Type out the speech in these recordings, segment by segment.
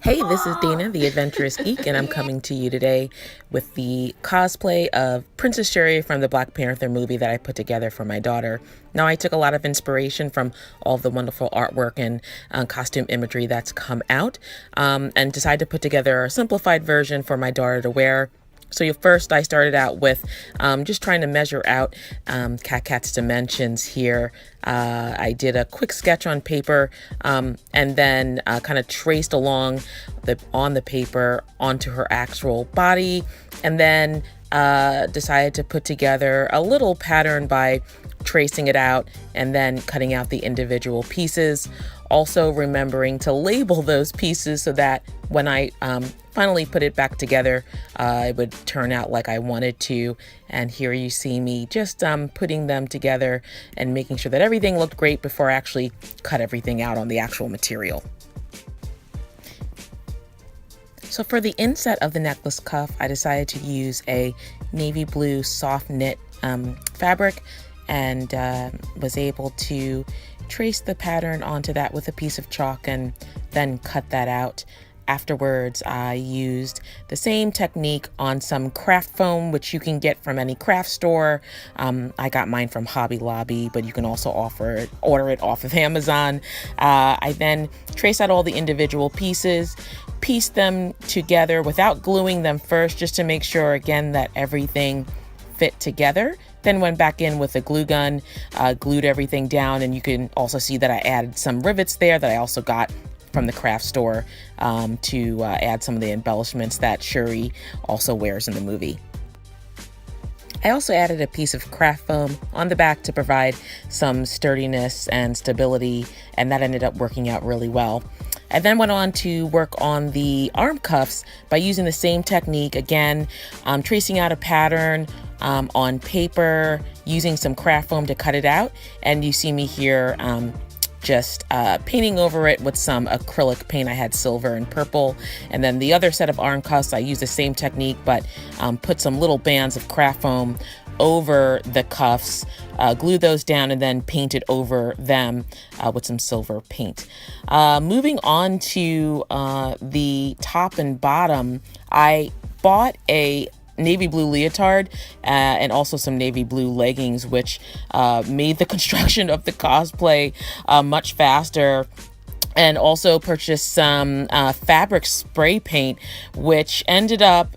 Hey, this is Dana, the Adventurous Geek, and I'm coming to you today with the cosplay of Princess Shuri from the Black Panther movie that I put together for my daughter. Now, I took a lot of inspiration from all of the wonderful artwork and costume imagery that's come out, and decided to put together a simplified version for my daughter to wear. So first I started out with just trying to measure out Cat's dimensions here. I did a quick sketch on paper and then kind of traced along on the paper onto her actual body, and then decided to put together a little pattern by tracing it out and then cutting out the individual pieces. Also remembering to label those pieces so that when I finally put it back together, it would turn out like I wanted to. And here you see me just putting them together and making sure that everything looked great before I actually cut everything out on the actual material. So for the inset of the necklace cuff, I decided to use a navy blue soft knit fabric, and was able to trace the pattern onto that with a piece of chalk and then cut that out. Afterwards, I used the same technique on some craft foam, which you can get from any craft store. I got mine from Hobby Lobby, but you can also order it off of Amazon. I then traced out all the individual pieces, pieced them together without gluing them first, just to make sure, again, that everything fit together. Then went back in with a glue gun, glued everything down, and you can also see that I added some rivets there that I also got from the craft store to add some of the embellishments that Shuri also wears in the movie. I also added a piece of craft foam on the back to provide some sturdiness and stability, and that ended up working out really well. I then went on to work on the arm cuffs by using the same technique again, tracing out a pattern on paper, using some craft foam to cut it out, and you see me here just painting over it with some acrylic paint. I had silver and purple. And then the other set of arm cuffs, I used the same technique, but put some little bands of craft foam over the cuffs, glue those down, and then painted over them with some silver paint. Moving on to the top and bottom, I bought a navy blue leotard and also some navy blue leggings, which made the construction of the cosplay much faster. And also purchased some fabric spray paint, which ended up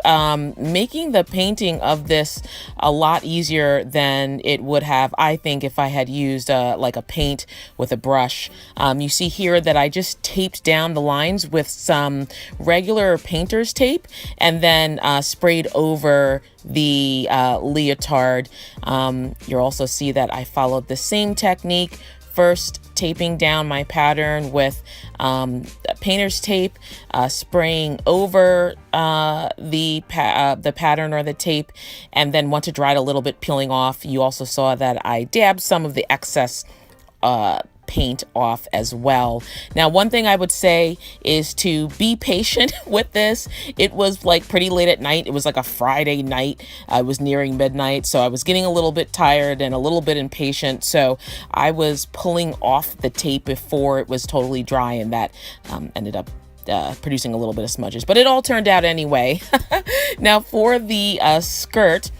making the painting of this a lot easier than it would have, I think, if I had used like a paint with a brush. You see here that I just taped down the lines with some regular painter's tape and then sprayed over the leotard. You'll also see that I followed the same technique, first taping down my pattern with painter's tape, spraying over the pattern or the tape, and then once it dried a little bit, peeling off. You also saw that I dabbed some of the excess paint off as well. Now, one thing I would say is to be patient with this. It was like pretty late at night. It was like a Friday night. I was nearing midnight, so I was getting a little bit tired and a little bit impatient. So I was pulling off the tape before it was totally dry, and that ended up producing a little bit of smudges, but it all turned out anyway. Now for the skirt,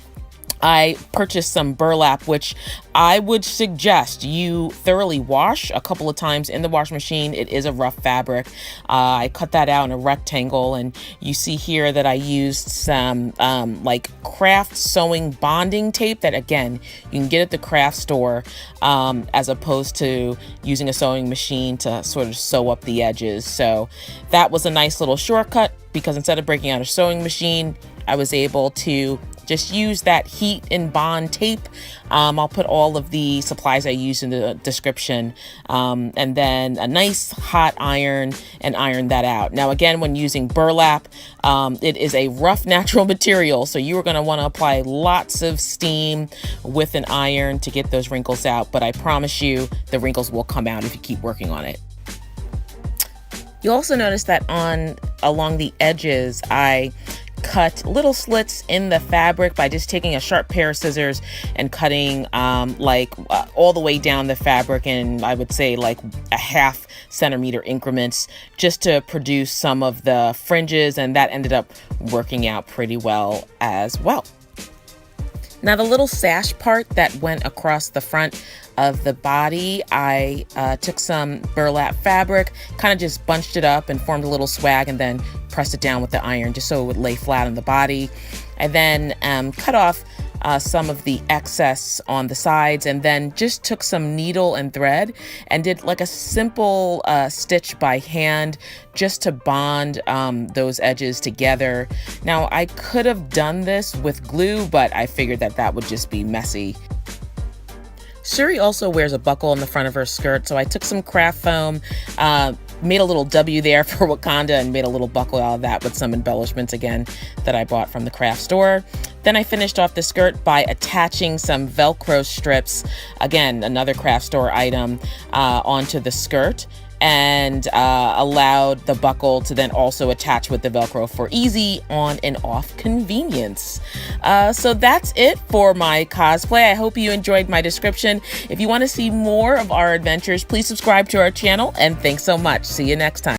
I purchased some burlap, which I would suggest you thoroughly wash a couple of times in the washing machine. It is a rough fabric. I cut that out in a rectangle, and you see here that I used some like craft sewing bonding tape that, again, you can get at the craft store, as opposed to using a sewing machine to sort of sew up the edges. So that was a nice little shortcut, because instead of breaking out a sewing machine, I was able to just use that heat and bond tape. I'll put all of the supplies I use in the description, and then a nice hot iron, and iron that out. Now, again, when using burlap, it is a rough natural material, so you are going to want to apply lots of steam with an iron to get those wrinkles out, but I promise you the wrinkles will come out if you keep working on it. You'll also notice that along the edges, I cut little slits in the fabric by just taking a sharp pair of scissors and cutting all the way down the fabric in, I would say, like a ½ centimeter increments, just to produce some of the fringes, and that ended up working out pretty well as well. Now the little sash part that went across the front of the body, I took some burlap fabric, kind of just bunched it up and formed a little swag, and then pressed it down with the iron just so it would lay flat on the body. I then cut off some of the excess on the sides, and then just took some needle and thread and did like a simple stitch by hand just to bond those edges together. Now I could have done this with glue, but I figured that that would just be messy. Shuri also wears a buckle on the front of her skirt, so I took some craft foam, made a little W there for Wakanda, and made a little buckle out of that with some embellishments again that I bought from the craft store. Then I finished off the skirt by attaching some Velcro strips, again another craft store item, onto the skirt, and allowed the buckle to then also attach with the Velcro for easy on and off convenience. So that's it for my cosplay. I hope you enjoyed my description. If you want to see more of our adventures, please subscribe to our channel, and thanks so much. See you next time.